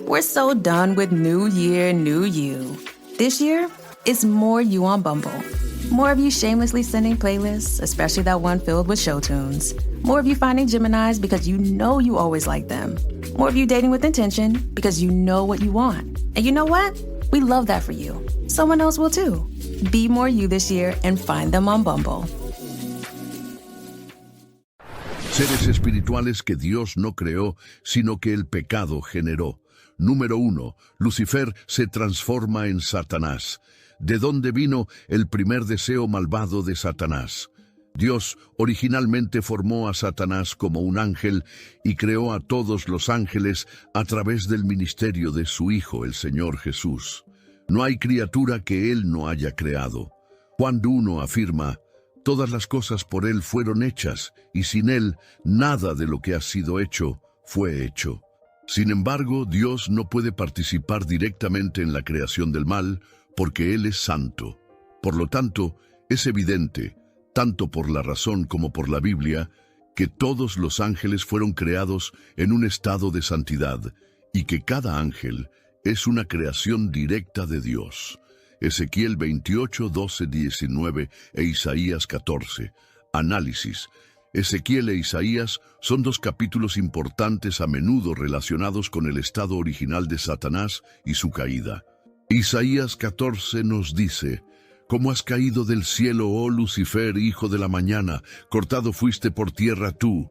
We're so done with new year, new you. This year, it's more you on Bumble. More of you shamelessly sending playlists, especially that one filled with show tunes. More of you finding Geminis because you know you always like them. More of you dating with intention because you know what you want. And you know what? We love that for you. Someone else will too. Be more you this year and find them on Bumble. Seres espirituales que Dios no creó, sino que el pecado generó. Número 1. Lucifer se transforma en Satanás. ¿De dónde vino el primer deseo malvado de Satanás? Dios originalmente formó a Satanás como un ángel y creó a todos los ángeles a través del ministerio de su Hijo, el Señor Jesús. No hay criatura que Él no haya creado. Juan 1 afirma: todas las cosas por Él fueron hechas, y sin Él nada de lo que ha sido hecho fue hecho. Sin embargo, Dios no puede participar directamente en la creación del mal, porque Él es santo. Por lo tanto, es evidente, tanto por la razón como por la Biblia, que todos los ángeles fueron creados en un estado de santidad, y que cada ángel es una creación directa de Dios. Ezequiel 28, 12, 19 e Isaías 14. Análisis. Ezequiel e Isaías son dos capítulos importantes a menudo relacionados con el estado original de Satanás y su caída. Isaías 14 nos dice: «Como has caído del cielo, oh Lucifer, hijo de la mañana, cortado fuiste por tierra tú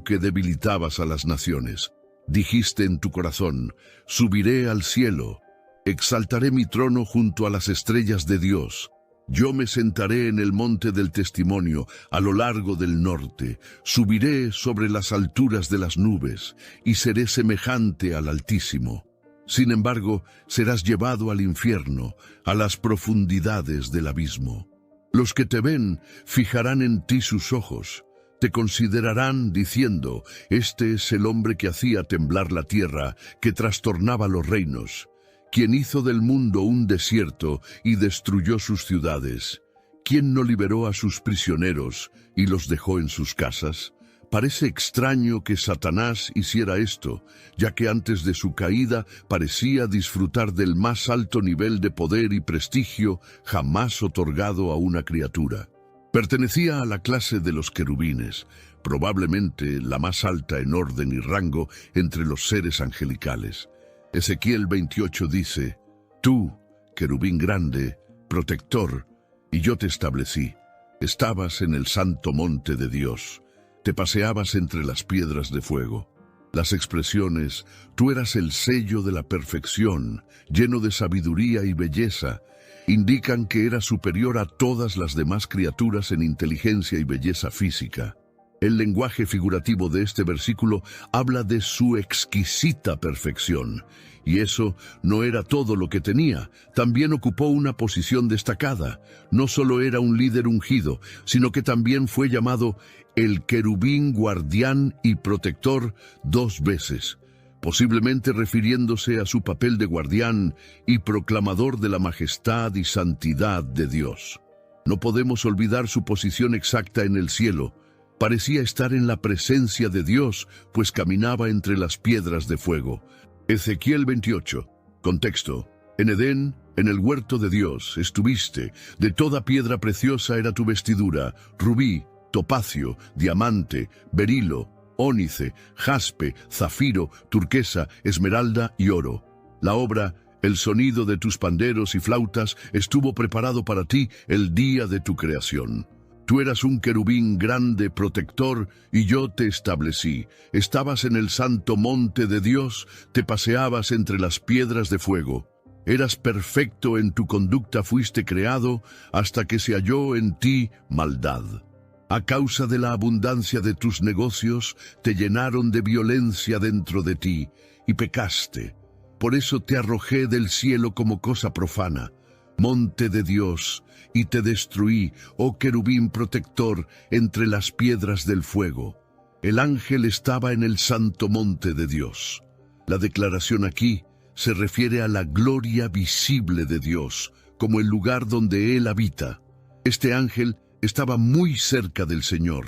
que debilitabas a las naciones. Dijiste en tu corazón: subiré al cielo, exaltaré mi trono junto a las estrellas de Dios. Yo me sentaré en el monte del testimonio, a lo largo del norte. Subiré sobre las alturas de las nubes, y seré semejante al Altísimo. Sin embargo, serás llevado al infierno, a las profundidades del abismo. Los que te ven fijarán en ti sus ojos. Te considerarán diciendo: este es el hombre que hacía temblar la tierra, que trastornaba los reinos, quien hizo del mundo un desierto y destruyó sus ciudades. ¿Quién no liberó a sus prisioneros y los dejó en sus casas? Parece extraño que Satanás hiciera esto, ya que antes de su caída parecía disfrutar del más alto nivel de poder y prestigio jamás otorgado a una criatura. Pertenecía a la clase de los querubines, probablemente la más alta en orden y rango entre los seres angelicales. Ezequiel 28 dice: «Tú, querubín grande, protector, y yo te establecí. Estabas en el santo monte de Dios. Te paseabas entre las piedras de fuego». Las expresiones «tú eras el sello de la perfección, lleno de sabiduría y belleza», indican que era superior a todas las demás criaturas en inteligencia y belleza física. El lenguaje figurativo de este versículo habla de su exquisita perfección. Y eso no era todo lo que tenía. También ocupó una posición destacada. No solo era un líder ungido, sino que también fue llamado el querubín guardián y protector 2 veces, posiblemente refiriéndose a su papel de guardián y proclamador de la majestad y santidad de Dios. No podemos olvidar su posición exacta en el cielo. Parecía estar en la presencia de Dios, pues caminaba entre las piedras de fuego. Ezequiel 28. Contexto. En Edén, en el huerto de Dios, estuviste. De toda piedra preciosa era tu vestidura: rubí, topacio, diamante, berilo, ónice, jaspe, zafiro, turquesa, esmeralda y oro. La obra, el sonido de tus panderos y flautas estuvo preparado para ti el día de tu creación. Tú eras un querubín grande, protector, y yo te establecí. Estabas en el santo monte de Dios, te paseabas entre las piedras de fuego. Eras perfecto en tu conducta, fuiste creado, hasta que se halló en ti maldad. A causa de la abundancia de tus negocios, te llenaron de violencia dentro de ti, y pecaste. Por eso te arrojé del cielo como cosa profana, monte de Dios, y te destruí, oh querubín protector, entre las piedras del fuego. El ángel estaba en el santo monte de Dios. La declaración aquí se refiere a la gloria visible de Dios, como el lugar donde Él habita. Este ángel estaba muy cerca del Señor.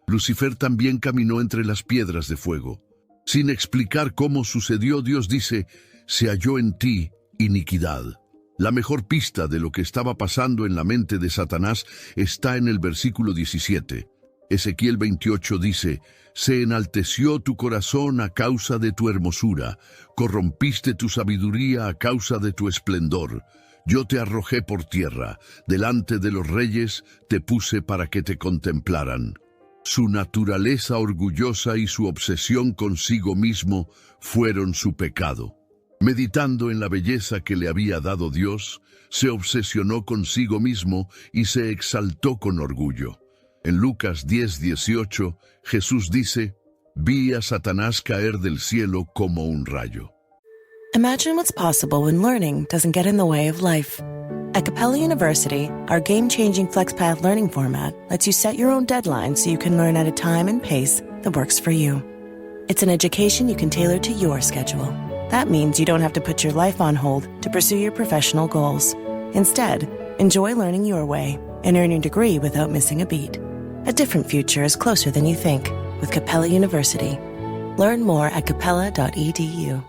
Lucifer también caminó entre las piedras de fuego. Sin explicar cómo sucedió, Dios dice, se halló en ti iniquidad. La mejor pista de lo que estaba pasando en la mente de Satanás está en el versículo 17. Ezequiel 28 dice, se enalteció tu corazón a causa de tu hermosura, corrompiste tu sabiduría a causa de tu esplendor. Yo te arrojé por tierra, delante de los reyes te puse para que te contemplaran. Su naturaleza orgullosa y su obsesión consigo mismo fueron su pecado. Meditando en la belleza que le había dado Dios, se obsesionó consigo mismo y se exaltó con orgullo. En Lucas 10:18, Jesús dice, vi a Satanás caer del cielo como un rayo. Imagine what's possible when learning doesn't get in the way of life. At Capella University, our game-changing FlexPath learning format lets you set your own deadlines so you can learn at a time and pace that works for you. It's an education you can tailor to your schedule. That means you don't have to put your life on hold to pursue your professional goals. Instead, enjoy learning your way and earn your degree without missing a beat. A different future is closer than you think with Capella University. Learn more at capella.edu.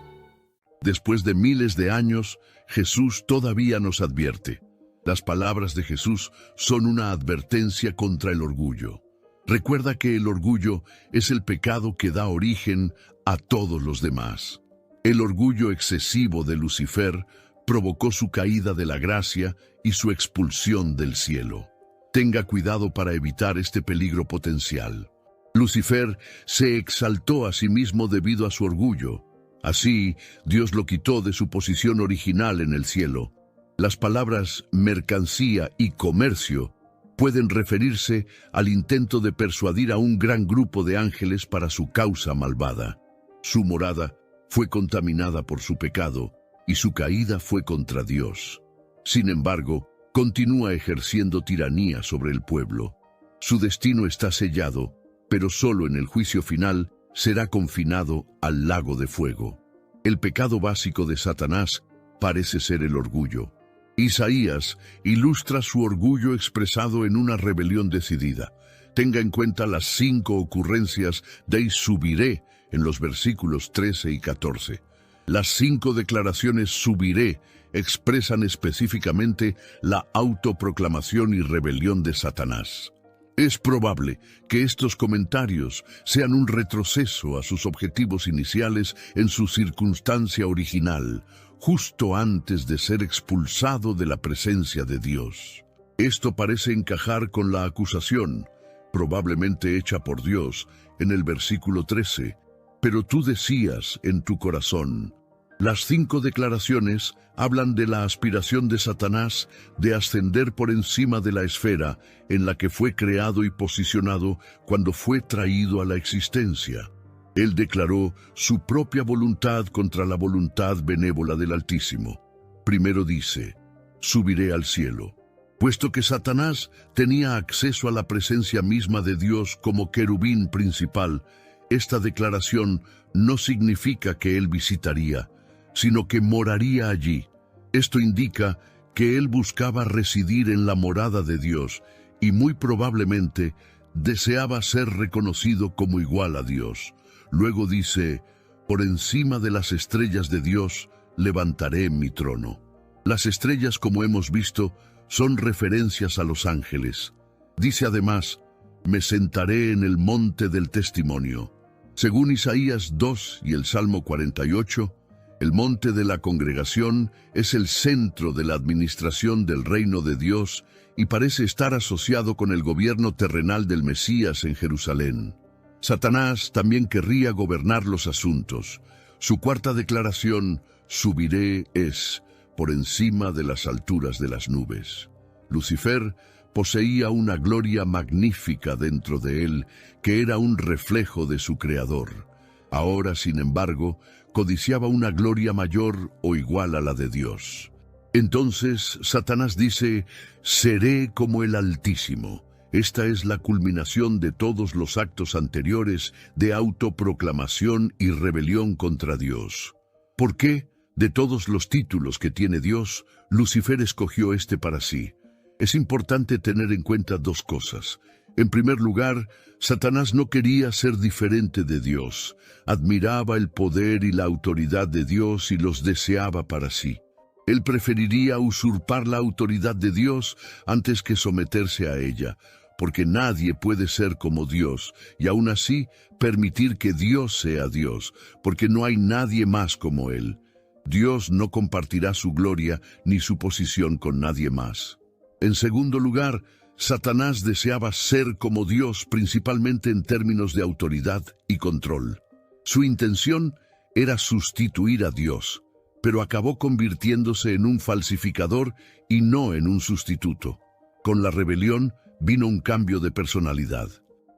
Después de miles de años, Jesús todavía nos advierte. Las palabras de Jesús son una advertencia contra el orgullo. Recuerda que el orgullo es el pecado que da origen a todos los demás. El orgullo excesivo de Lucifer provocó su caída de la gracia y su expulsión del cielo. Tenga cuidado para evitar este peligro potencial. Lucifer se exaltó a sí mismo debido a su orgullo. Así, Dios lo quitó de su posición original en el cielo. Las palabras mercancía y comercio pueden referirse al intento de persuadir a un gran grupo de ángeles para su causa malvada. Su morada fue contaminada por su pecado y su caída fue contra Dios. Sin embargo, continúa ejerciendo tiranía sobre el pueblo. Su destino está sellado, pero solo en el juicio final será confinado al lago de fuego. El pecado básico de Satanás parece ser el orgullo. Isaías ilustra su orgullo expresado en una rebelión decidida. Tenga en cuenta las 5 ocurrencias de subiré en los versículos 13 y 14. Las 5 declaraciones subiré expresan específicamente la autoproclamación y rebelión de Satanás. Es probable que estos comentarios sean un retroceso a sus objetivos iniciales en su circunstancia original, justo antes de ser expulsado de la presencia de Dios. Esto parece encajar con la acusación, probablemente hecha por Dios, en el versículo 13. Pero tú decías en tu corazón. Las 5 declaraciones hablan de la aspiración de Satanás de ascender por encima de la esfera en la que fue creado y posicionado cuando fue traído a la existencia. Él declaró su propia voluntad contra la voluntad benévola del Altísimo. Primero dice, subiré al cielo. Puesto que Satanás tenía acceso a la presencia misma de Dios como querubín principal, esta declaración no significa que él visitaría, sino que moraría allí. Esto indica que él buscaba residir en la morada de Dios y muy probablemente deseaba ser reconocido como igual a Dios. Luego dice, por encima de las estrellas de Dios levantaré mi trono. Las estrellas, como hemos visto, son referencias a los ángeles. Dice además, me sentaré en el monte del testimonio. Según Isaías 2 y el Salmo 48, el monte de la congregación es el centro de la administración del reino de Dios y parece estar asociado con el gobierno terrenal del Mesías en Jerusalén. Satanás también querría gobernar los asuntos. Su cuarta declaración, subiré, es por encima de las alturas de las nubes. Lucifer poseía una gloria magnífica dentro de él, que era un reflejo de su creador. Ahora, sin embargo, codiciaba una gloria mayor o igual a la de Dios. Entonces, Satanás dice, seré como el Altísimo. Esta es la culminación de todos los actos anteriores de autoproclamación y rebelión contra Dios. ¿Por qué? De todos los títulos que tiene Dios, Lucifer escogió este para sí. Es importante tener en cuenta 2 cosas. En primer lugar, Satanás no quería ser diferente de Dios. Admiraba el poder y la autoridad de Dios y los deseaba para sí. Él preferiría usurpar la autoridad de Dios antes que someterse a ella, porque nadie puede ser como Dios, y aún así permitir que Dios sea Dios, porque no hay nadie más como Él. Dios no compartirá su gloria ni su posición con nadie más. En segundo lugar, Satanás deseaba ser como Dios principalmente en términos de autoridad y control. Su intención era sustituir a Dios, pero acabó convirtiéndose en un falsificador y no en un sustituto. Con la rebelión vino un cambio de personalidad.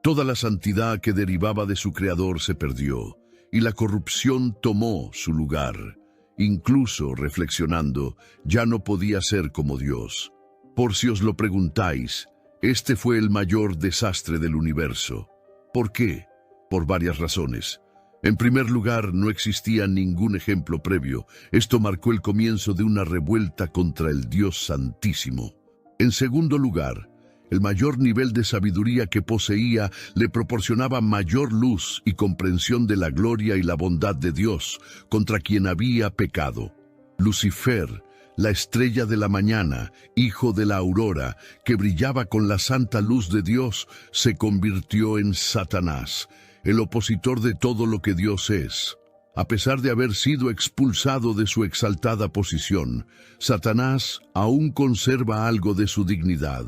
Toda la santidad que derivaba de su Creador se perdió, y la corrupción tomó su lugar. Incluso, reflexionando, ya no podía ser como Dios. Por si os lo preguntáis, este fue el mayor desastre del universo. ¿Por qué? Por varias razones. En primer lugar, no existía ningún ejemplo previo. Esto marcó el comienzo de una revuelta contra el Dios Santísimo. En segundo lugar, el mayor nivel de sabiduría que poseía le proporcionaba mayor luz y comprensión de la gloria y la bondad de Dios, contra quien había pecado. Lucifer, la estrella de la mañana, hijo de la aurora, que brillaba con la santa luz de Dios, se convirtió en Satanás, el opositor de todo lo que Dios es. A pesar de haber sido expulsado de su exaltada posición, Satanás aún conserva algo de su dignidad.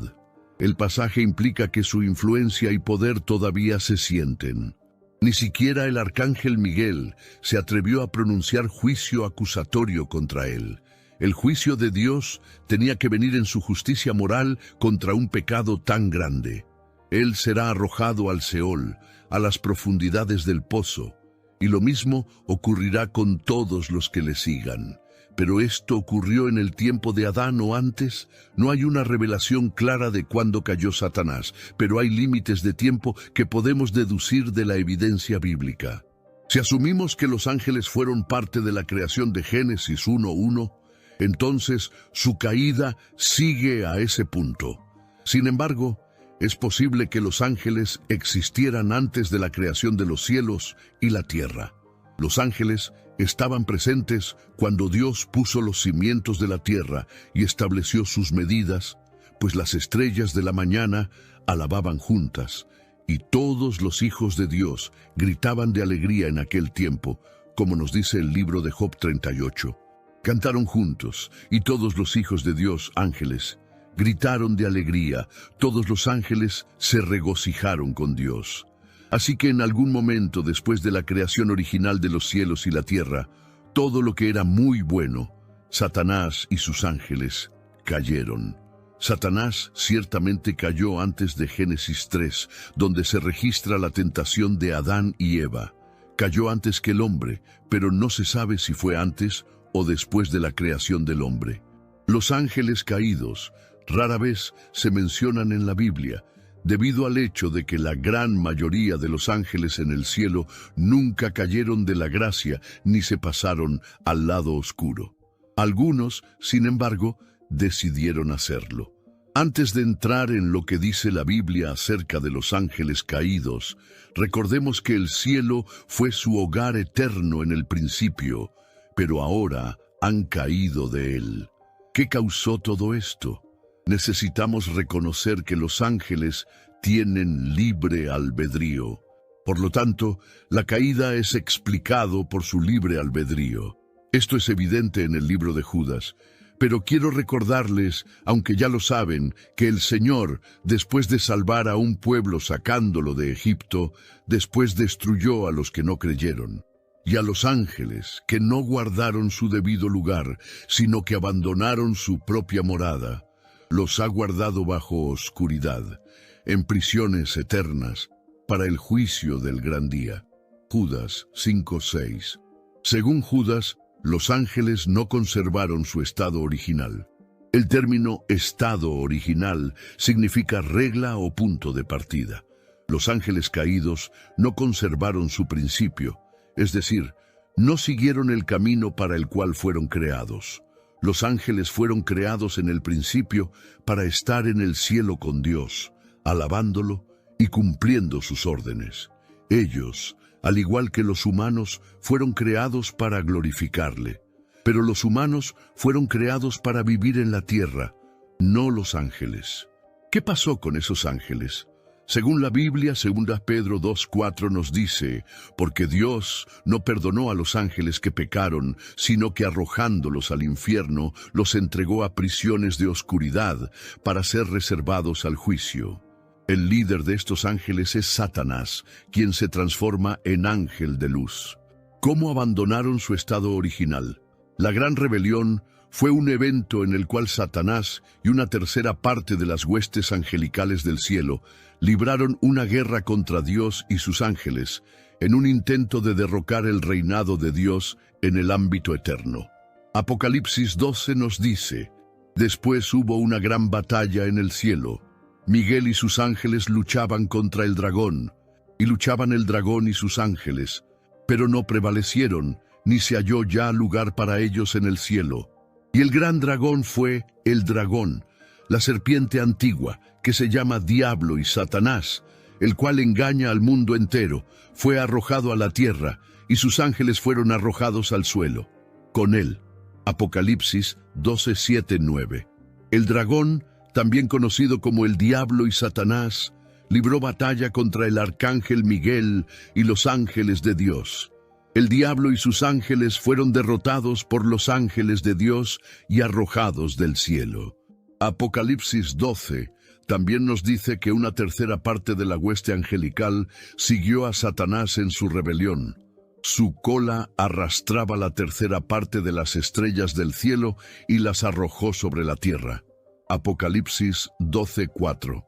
El pasaje implica que su influencia y poder todavía se sienten. Ni siquiera el arcángel Miguel se atrevió a pronunciar juicio acusatorio contra él. El juicio de Dios tenía que venir en su justicia moral contra un pecado tan grande. Él será arrojado al Seol, a las profundidades del pozo, y lo mismo ocurrirá con todos los que le sigan. Pero esto ocurrió en el tiempo de Adán o antes. No hay una revelación clara de cuándo cayó Satanás, pero hay límites de tiempo que podemos deducir de la evidencia bíblica. Si asumimos que los ángeles fueron parte de la creación de Génesis 1:1, entonces su caída sigue a ese punto. Sin embargo, es posible que los ángeles existieran antes de la creación de los cielos y la tierra. Los ángeles estaban presentes cuando Dios puso los cimientos de la tierra y estableció sus medidas, pues las estrellas de la mañana alababan juntas, y todos los hijos de Dios gritaban de alegría en aquel tiempo, como nos dice el libro de Job 38. Cantaron juntos, y todos los hijos de Dios, ángeles, gritaron de alegría. Todos los ángeles se regocijaron con Dios. Así que en algún momento después de la creación original de los cielos y la tierra, todo lo que era muy bueno, Satanás y sus ángeles cayeron. Satanás ciertamente cayó antes de Génesis 3, donde se registra la tentación de Adán y Eva. Cayó antes que el hombre, pero no se sabe si fue antes o después de la creación del hombre. Los ángeles caídos rara vez se mencionan en la Biblia, debido al hecho de que la gran mayoría de los ángeles en el cielo nunca cayeron de la gracia ni se pasaron al lado oscuro. Algunos, sin embargo, decidieron hacerlo. Antes de entrar en lo que dice la Biblia acerca de los ángeles caídos, recordemos que el cielo fue su hogar eterno en el principio, pero ahora han caído de él. ¿Qué causó todo esto? Necesitamos reconocer que los ángeles tienen libre albedrío. Por lo tanto, la caída es explicado por su libre albedrío. Esto es evidente en el libro de Judas. Pero quiero recordarles, aunque ya lo saben, que el Señor, después de salvar a un pueblo sacándolo de Egipto, después destruyó a los que no creyeron. Y a los ángeles, que no guardaron su debido lugar, sino que abandonaron su propia morada, los ha guardado bajo oscuridad, en prisiones eternas, para el juicio del gran día. Judas 5:6. Según Judas, los ángeles no conservaron su estado original. El término estado original significa regla o punto de partida. Los ángeles caídos no conservaron su principio, es decir, no siguieron el camino para el cual fueron creados. Los ángeles fueron creados en el principio para estar en el cielo con Dios, alabándolo y cumpliendo sus órdenes. Ellos, al igual que los humanos, fueron creados para glorificarle. Pero los humanos fueron creados para vivir en la tierra, no los ángeles. ¿Qué pasó con esos ángeles? Según la Biblia, 2 Pedro 2:4 nos dice, porque Dios no perdonó a los ángeles que pecaron, sino que arrojándolos al infierno, los entregó a prisiones de oscuridad para ser reservados al juicio. El líder de estos ángeles es Satanás, quien se transforma en ángel de luz. ¿Cómo abandonaron su estado original? La gran rebelión fue un evento en el cual Satanás y una tercera parte de las huestes angelicales del cielo libraron una guerra contra Dios y sus ángeles en un intento de derrocar el reinado de Dios en el ámbito eterno. Apocalipsis 12 nos dice, después hubo una gran batalla en el cielo. Miguel y sus ángeles luchaban contra el dragón, y luchaban el dragón y sus ángeles, pero no prevalecieron, ni se halló ya lugar para ellos en el cielo. Y el gran dragón fue el dragón, la serpiente antigua, que se llama Diablo y Satanás, el cual engaña al mundo entero, fue arrojado a la tierra, y sus ángeles fueron arrojados al suelo. Con él, Apocalipsis 12, 7, 9. El dragón, también conocido como el Diablo y Satanás, libró batalla contra el arcángel Miguel y los ángeles de Dios. El diablo y sus ángeles fueron derrotados por los ángeles de Dios y arrojados del cielo. Apocalipsis 12 también nos dice que una tercera parte de la hueste angelical siguió a Satanás en su rebelión. Su cola arrastraba la tercera parte de las estrellas del cielo y las arrojó sobre la tierra. Apocalipsis 12:4.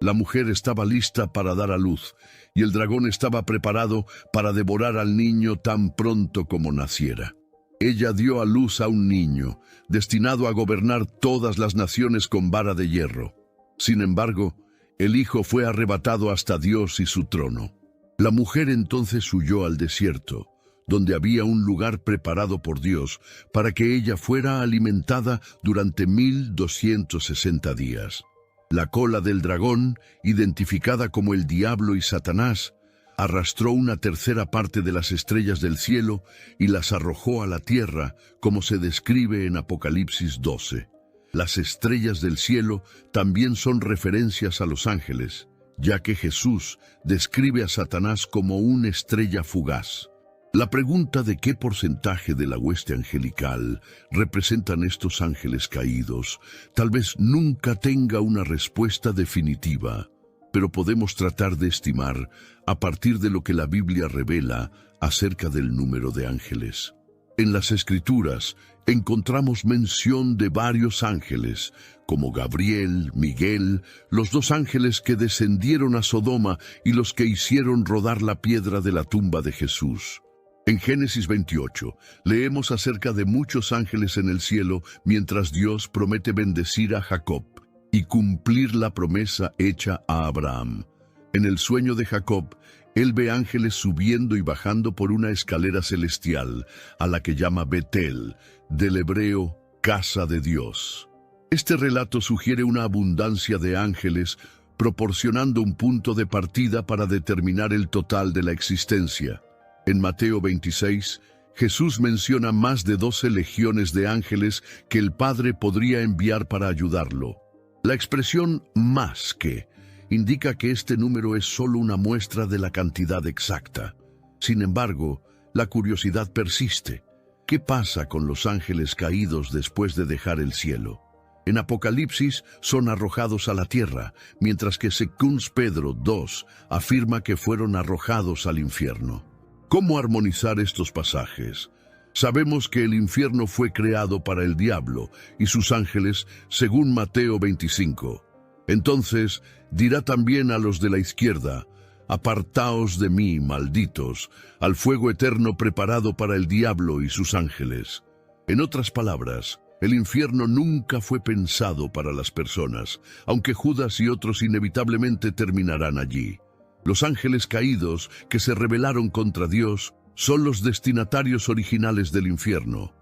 La mujer estaba lista para dar a luz, y el dragón estaba preparado para devorar al niño tan pronto como naciera. Ella dio a luz a un niño, destinado a gobernar todas las naciones con vara de hierro. Sin embargo, el hijo fue arrebatado hasta Dios y su trono. La mujer entonces huyó al desierto, donde había un lugar preparado por Dios para que ella fuera alimentada durante 1260 días. La cola del dragón, identificada como el Diablo y Satanás, arrastró una tercera parte de las estrellas del cielo y las arrojó a la tierra, como se describe en Apocalipsis 12. Las estrellas del cielo también son referencias a los ángeles, ya que Jesús describe a Satanás como una estrella fugaz. La pregunta de qué porcentaje de la hueste angelical representan estos ángeles caídos tal vez nunca tenga una respuesta definitiva, pero podemos tratar de estimar a partir de lo que la Biblia revela acerca del número de ángeles. En las Escrituras encontramos mención de varios ángeles, como Gabriel, Miguel, los dos ángeles que descendieron a Sodoma y los que hicieron rodar la piedra de la tumba de Jesús. En Génesis 28, leemos acerca de muchos ángeles en el cielo mientras Dios promete bendecir a Jacob y cumplir la promesa hecha a Abraham. En el sueño de Jacob, él ve ángeles subiendo y bajando por una escalera celestial, a la que llama Betel, del hebreo casa de Dios. Este relato sugiere una abundancia de ángeles, proporcionando un punto de partida para determinar el total de la existencia. En Mateo 26, Jesús menciona más de 12 legiones de ángeles que el Padre podría enviar para ayudarlo. La expresión «más que» indica que este número es solo una muestra de la cantidad exacta. Sin embargo, la curiosidad persiste. ¿Qué pasa con los ángeles caídos después de dejar el cielo? En Apocalipsis son arrojados a la tierra, mientras que 2 Pedro 2 afirma que fueron arrojados al infierno. ¿Cómo armonizar estos pasajes? Sabemos que el infierno fue creado para el diablo y sus ángeles, según Mateo 25. Entonces dirá también a los de la izquierda, «Apartaos de mí, malditos, al fuego eterno preparado para el diablo y sus ángeles». En otras palabras, el infierno nunca fue pensado para las personas, aunque Judas y otros inevitablemente terminarán allí. Los ángeles caídos que se rebelaron contra Dios son los destinatarios originales del infierno.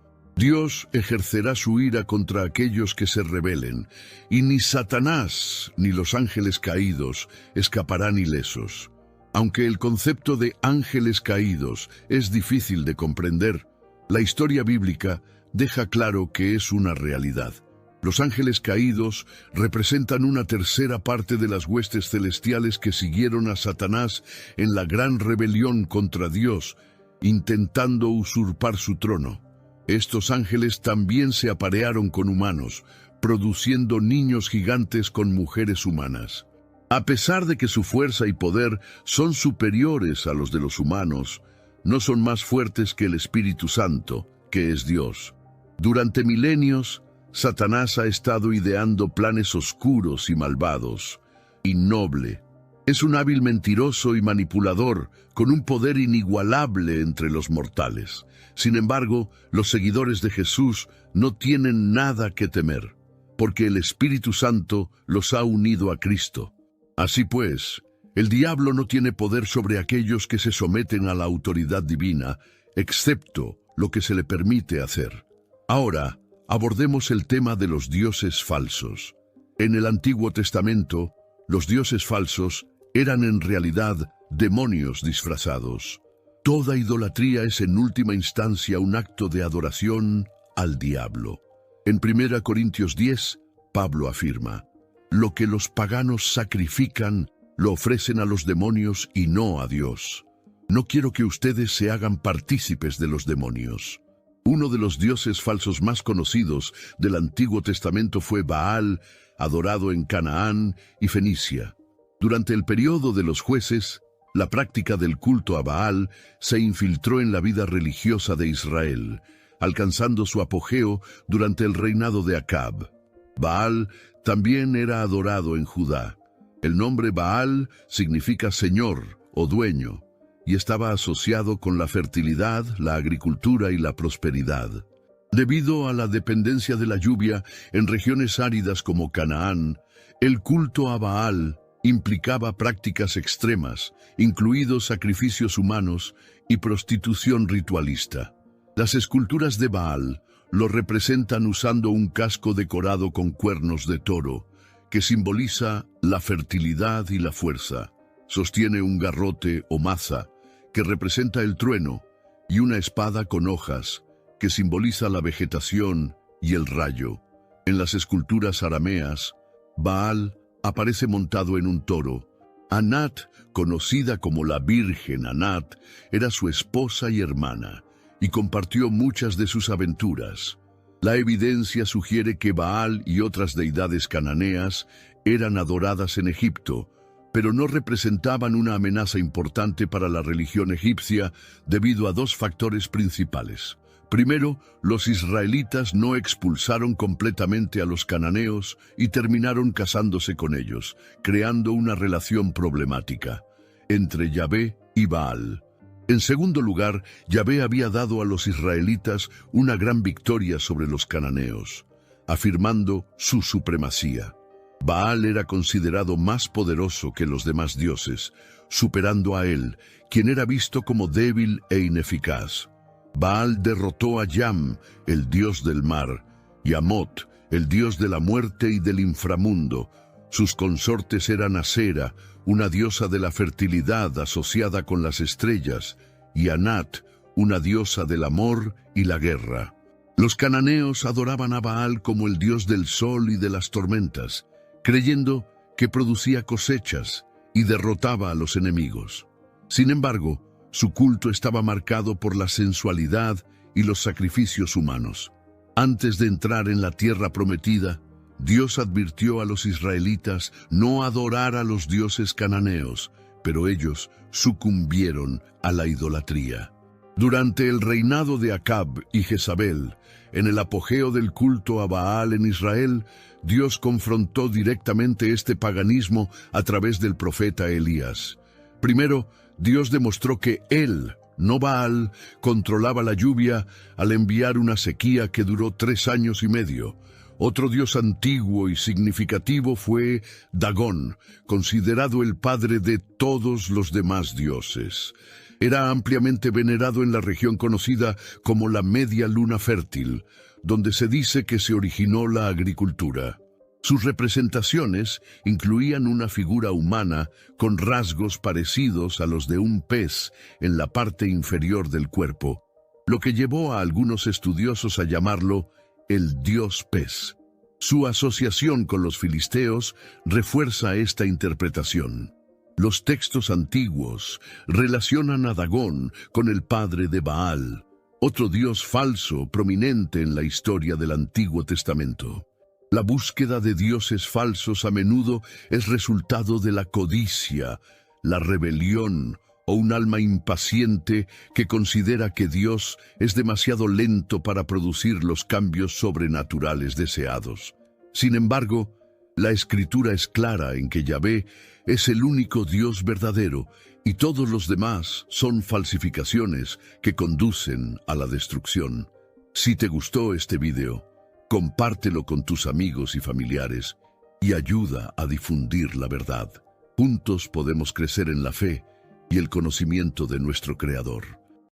Dios ejercerá su ira contra aquellos que se rebelen, y ni Satanás ni los ángeles caídos escaparán ilesos. Aunque el concepto de ángeles caídos es difícil de comprender, la historia bíblica deja claro que es una realidad. Los ángeles caídos representan una tercera parte de las huestes celestiales que siguieron a Satanás en la gran rebelión contra Dios, intentando usurpar su trono. Estos ángeles también se aparearon con humanos, produciendo niños gigantes con mujeres humanas. A pesar de que su fuerza y poder son superiores a los de los humanos, no son más fuertes que el Espíritu Santo, que es Dios. Durante milenios, Satanás ha estado ideando planes oscuros y malvados, y noble. Es un hábil mentiroso y manipulador, con un poder inigualable entre los mortales. Sin embargo, los seguidores de Jesús no tienen nada que temer, porque el Espíritu Santo los ha unido a Cristo. Así pues, el diablo no tiene poder sobre aquellos que se someten a la autoridad divina, excepto lo que se le permite hacer. Ahora, abordemos el tema de los dioses falsos. En el Antiguo Testamento, los dioses falsos eran en realidad demonios disfrazados. Toda idolatría es en última instancia un acto de adoración al diablo. En 1 Corintios 10, Pablo afirma: lo que los paganos sacrifican, lo ofrecen a los demonios y no a Dios. No quiero que ustedes se hagan partícipes de los demonios. Uno de los dioses falsos más conocidos del Antiguo Testamento fue Baal, adorado en Canaán y Fenicia. Durante el periodo de los jueces, la práctica del culto a Baal se infiltró en la vida religiosa de Israel, alcanzando su apogeo durante el reinado de Acab. Baal también era adorado en Judá. El nombre Baal significa señor o dueño, y estaba asociado con la fertilidad, la agricultura y la prosperidad. Debido a la dependencia de la lluvia en regiones áridas como Canaán, el culto a Baal implicaba prácticas extremas, incluidos sacrificios humanos y prostitución ritualista. Las esculturas de Baal lo representan usando un casco decorado con cuernos de toro, que simboliza la fertilidad y la fuerza. Sostiene un garrote o maza, que representa el trueno, y una espada con hojas, que simboliza la vegetación y el rayo. En las esculturas arameas, Baal aparece montado en un toro. Anat, conocida como la Virgen Anat, era su esposa y hermana, y compartió muchas de sus aventuras. La evidencia sugiere que Baal y otras deidades cananeas eran adoradas en Egipto, pero no representaban una amenaza importante para la religión egipcia debido a dos factores principales. Primero, los israelitas no expulsaron completamente a los cananeos y terminaron casándose con ellos, creando una relación problemática entre Yahvé y Baal. En segundo lugar, Yahvé había dado a los israelitas una gran victoria sobre los cananeos, afirmando su supremacía. Baal era considerado más poderoso que los demás dioses, superando a él, quien era visto como débil e ineficaz. Baal derrotó a Yam, el dios del mar, y a Mot, el dios de la muerte y del inframundo. Sus consortes eran Asera, una diosa de la fertilidad asociada con las estrellas, y Anat, una diosa del amor y la guerra. Los cananeos adoraban a Baal como el dios del sol y de las tormentas, creyendo que producía cosechas y derrotaba a los enemigos. Sin embargo, su culto estaba marcado por la sensualidad y los sacrificios humanos. Antes de entrar en la tierra prometida, Dios advirtió a los israelitas no adorar a los dioses cananeos, pero ellos sucumbieron a la idolatría. Durante el reinado de Acab y Jezabel, en el apogeo del culto a Baal en Israel, Dios confrontó directamente este paganismo a través del profeta Elías. Primero, Dios demostró que Él, no Baal, controlaba la lluvia al enviar una sequía que duró 3 años y medio. Otro dios antiguo y significativo fue Dagón, considerado el padre de todos los demás dioses. Era ampliamente venerado en la región conocida como la Media Luna Fértil, donde se dice que se originó la agricultura. Sus representaciones incluían una figura humana con rasgos parecidos a los de un pez en la parte inferior del cuerpo, lo que llevó a algunos estudiosos a llamarlo el dios pez. Su asociación con los filisteos refuerza esta interpretación. Los textos antiguos relacionan a Dagón con el padre de Baal, otro dios falso prominente en la historia del Antiguo Testamento. La búsqueda de dioses falsos a menudo es resultado de la codicia, la rebelión o un alma impaciente que considera que Dios es demasiado lento para producir los cambios sobrenaturales deseados. Sin embargo, la Escritura es clara en que Yahvé es el único Dios verdadero y todos los demás son falsificaciones que conducen a la destrucción. Si te gustó este video, compártelo con tus amigos y familiares y ayuda a difundir la verdad. Juntos podemos crecer en la fe y el conocimiento de nuestro Creador.